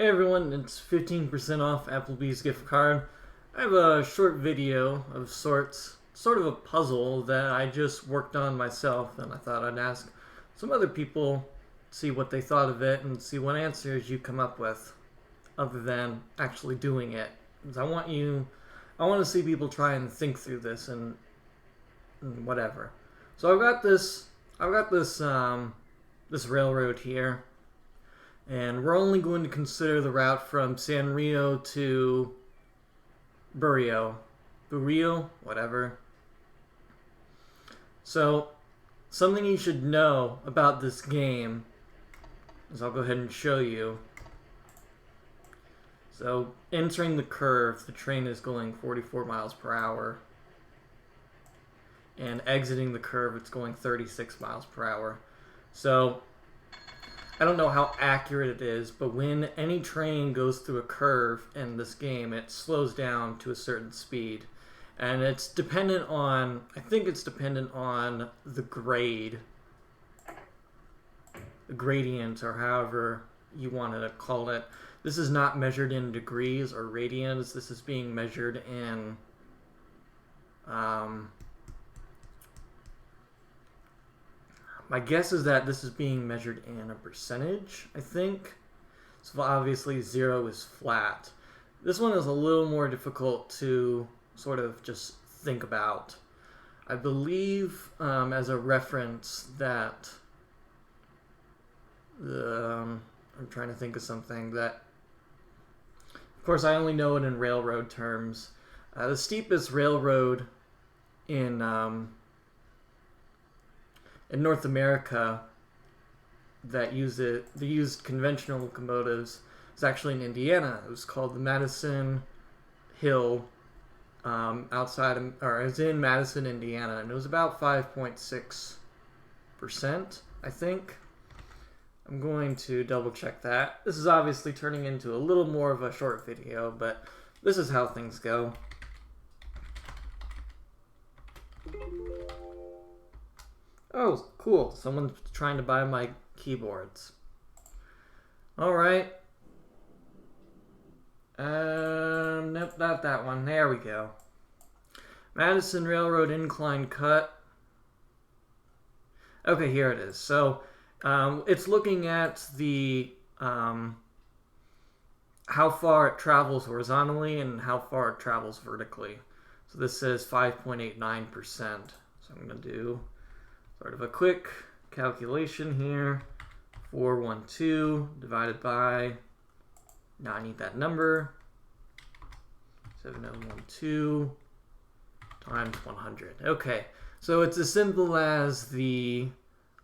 Hey everyone, it's 15% off Applebee's gift card. I have a short video of sorts, sort of a puzzle that I just worked on myself, and I thought I'd ask some other people, see what they thought of it, and see what answers you come up with, other than actually doing it. 'Cause I want to see people try and think through this and whatever. So this railroad here. And we're only going to consider the route from Sanrio to Burrio, whatever. So, something you should know about this game is I'll go ahead and show you. So, entering the curve, the train is going 44 miles per hour. And exiting the curve, it's going 36 miles per hour. So, I don't know how accurate it is, but when any train goes through a curve in this game, it slows down to a certain speed. And it's dependent on, I think it's dependent on the grade, the gradient, or however you want to call it. This is not measured in degrees or radians. This is being measured in my guess is that this is being measured in a percentage, I think. So obviously 0 is flat. This one is a little more difficult to sort of just think about. I believe as a reference that I'm trying to think of something that, of course I only know it in railroad terms. The steepest railroad in North America that used conventional locomotives is actually in Indiana. It was called the Madison Hill, it's in Madison, Indiana, and it was about 5.6%, I think. I'm going to double check that. This is obviously turning into a little more of a short video, but this is how things go. Oh, cool. Someone's trying to buy my keyboards. Alright. Nope, not that one. There we go. Madison Railroad incline cut. Okay, here it is. So, it's looking at the, how far it travels horizontally and how far it travels vertically. So this says 5.89%. So I'm going to do sort of a quick calculation here. 412 divided by, now I need that number, 7012 times 100. Okay, so it's as simple as the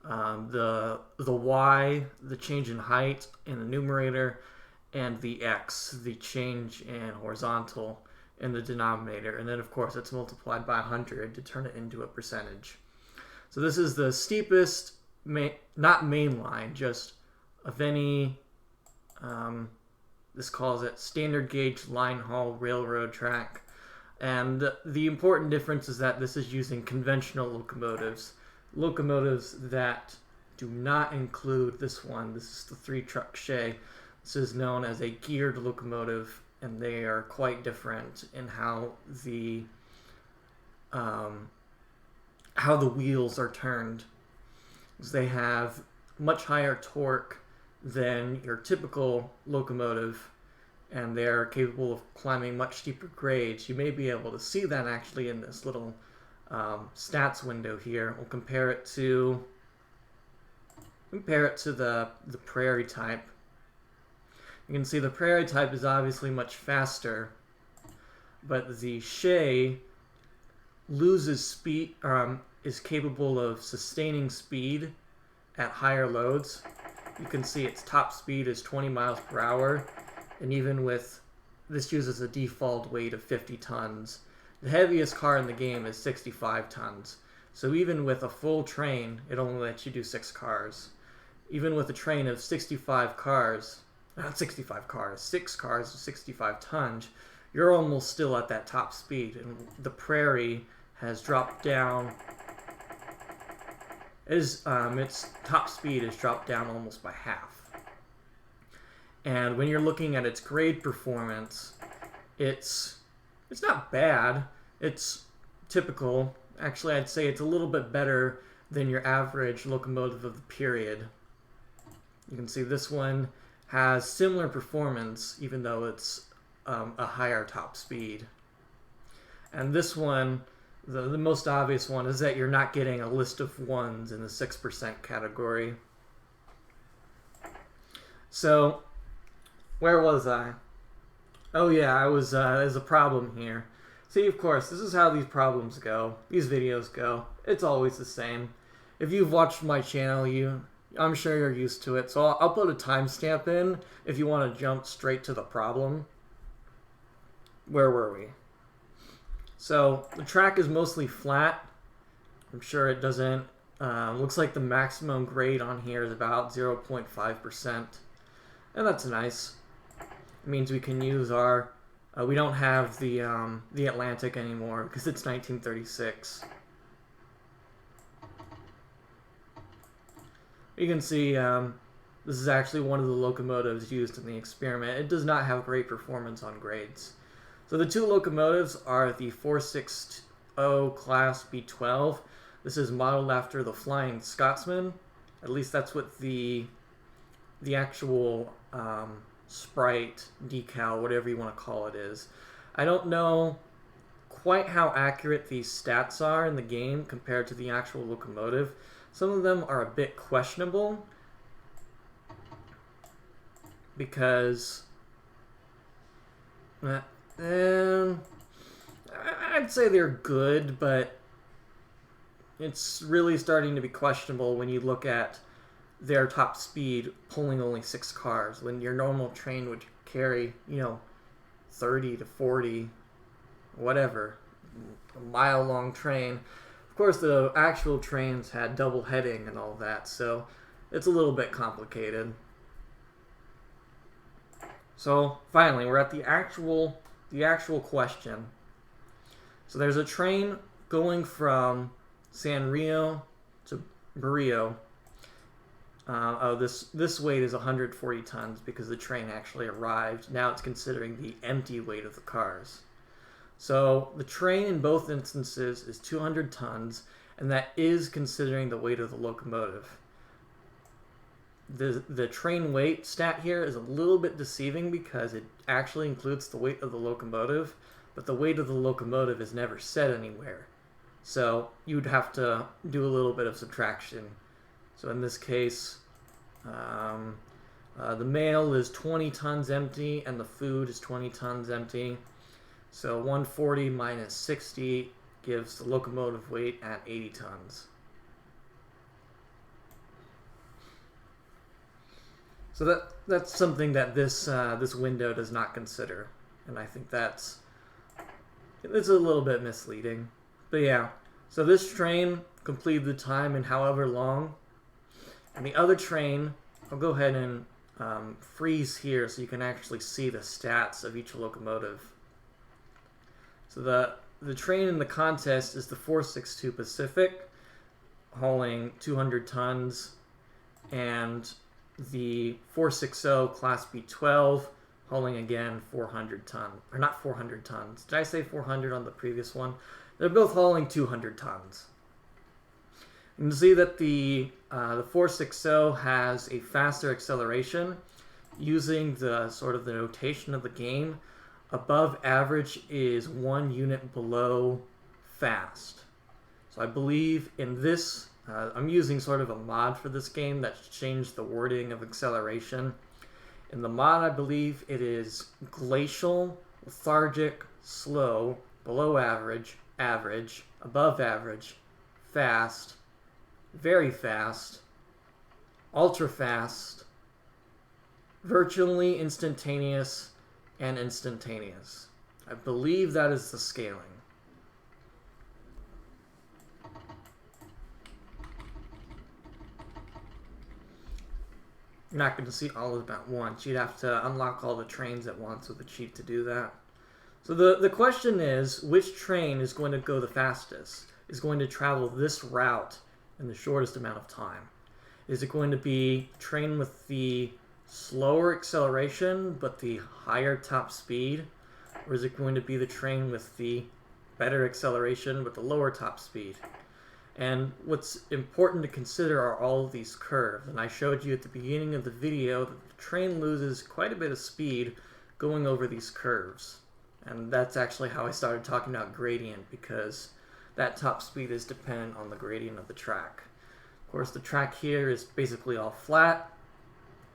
y, the change in height in the numerator, and the x, the change in horizontal in the denominator. And then of course it's multiplied by 100 to turn it into a percentage. So this is the steepest, not main line, just of any, this calls it standard gauge line haul railroad track. And the important difference is that this is using conventional locomotives. Locomotives that do not include this one. This is the 3-truck shay. This is known as a geared locomotive, and they are quite different in how the wheels are turned. They have much higher torque than your typical locomotive, and they're capable of climbing much steeper grades. You may be able to see that actually in this little stats window here. We'll compare it to the prairie type. You can see the prairie type is obviously much faster, but the shay loses speed, is capable of sustaining speed at higher loads. You can see its top speed is 20 miles per hour, and even with, this uses a default weight of 50 tons. The heaviest car in the game is 65 tons. So even with a full train, it only lets you do 6 cars. Even with a train of 65 cars, not 65 cars, 6 cars of 65 tons, you're almost still at that top speed. And the prairie has dropped down, its top speed has dropped down almost by half. And when you're looking at its grade performance, it's not bad. It's typical. Actually, I'd say it's a little bit better than your average locomotive of the period. You can see this one has similar performance, even though it's a higher top speed. And this one, the most obvious one, is that you're not getting a list of ones in the 6% category. So, where was I? Oh yeah, there's a problem here. See, of course, this is how these problems go. These videos go. It's always the same. If you've watched my channel, I'm sure you're used to it. So I'll put a timestamp in if you want to jump straight to the problem. Where were we? So the track is mostly flat. I'm sure it doesn't. Looks like the maximum grade on here is about 0.5%. And that's nice. It means we can use our... we don't have the Atlantic anymore because it's 1936. You can see this is actually one of the locomotives used in the experiment. It does not have great performance on grades. So the two locomotives are the 460 class B12. This is modeled after the Flying Scotsman. At least that's what the actual sprite, decal, whatever you want to call it is. I don't know quite how accurate these stats are in the game compared to the actual locomotive. Some of them are a bit questionable because I'd say they're good, but it's really starting to be questionable when you look at their top speed pulling only 6 cars when your normal train would carry, 30 to 40, whatever, a mile-long train. Of course, the actual trains had double heading and all that, so it's a little bit complicated. So finally, we're at the actual question. So there's a train going from San Rio to Barrio. This weight is 140 tons because the train actually arrived. Now it's considering the empty weight of the cars. So the train in both instances is 200 tons, and that is considering the weight of the locomotive. The train weight stat here is a little bit deceiving because it actually includes the weight of the locomotive, but the weight of the locomotive is never said anywhere. So you'd have to do a little bit of subtraction. So in this case, the mail is 20 tons empty and the food is 20 tons empty. So 140 minus 60 gives the locomotive weight at 80 tons. So that's something that this window does not consider, and I think it's a little bit misleading. But yeah, so this train completed the time in however long, and the other train, I'll go ahead and freeze here so you can actually see the stats of each locomotive. So the train in the contest is the 462 Pacific, hauling 200 tons, and the 460 Class B12, hauling again 400 tons. Or not 400 tons. Did I say 400 on the previous one? They're both hauling 200 tons. You can see that the 460 has a faster acceleration using the sort of the notation of the game. Above average is 1 unit below fast. So I believe in this, I'm using sort of a mod for this game that's changed the wording of acceleration. In the mod, I believe it is glacial, lethargic, slow, below average, average, above average, fast, very fast, ultra fast, virtually instantaneous, and instantaneous. I believe that is the scaling. You're not going to see all of them at once. You'd have to unlock all the trains at once with a cheat to do that. So the question is, which train is going to go the fastest? Is going to travel this route in the shortest amount of time? Is it going to be train with the slower acceleration but the higher top speed? Or is it going to be the train with the better acceleration but the lower top speed? And what's important to consider are all of these curves. And I showed you at the beginning of the video that the train loses quite a bit of speed going over these curves. And that's actually how I started talking about gradient, because that top speed is dependent on the gradient of the track. Of course, the track here is basically all flat,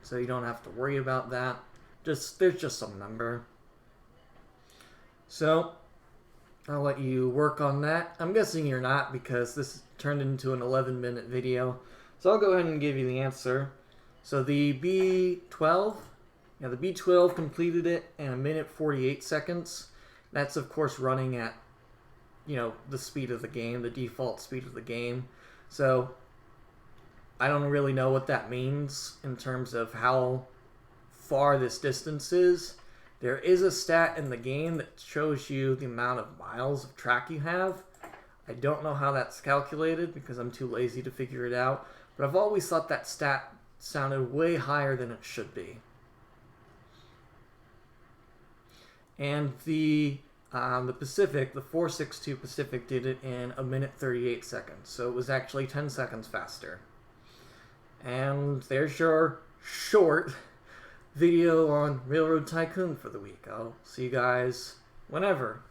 so you don't have to worry about that. There's just some number. So I'll let you work on that. I'm guessing you're not, because this turned into an 11-minute video. So I'll go ahead and give you the answer. So the B12, the B12 completed it in 1 minute 48 seconds. That's of course running at, the speed of the game, the default speed of the game. So I don't really know what that means in terms of how far this distance is. There is a stat in the game that shows you the amount of miles of track you have. I don't know how that's calculated because I'm too lazy to figure it out, but I've always thought that stat sounded way higher than it should be. And the Pacific, the 462 Pacific, did it in 1 minute 38 seconds, so it was actually 10 seconds faster. And there's your short video on Railroad Tycoon for the week. I'll see you guys whenever.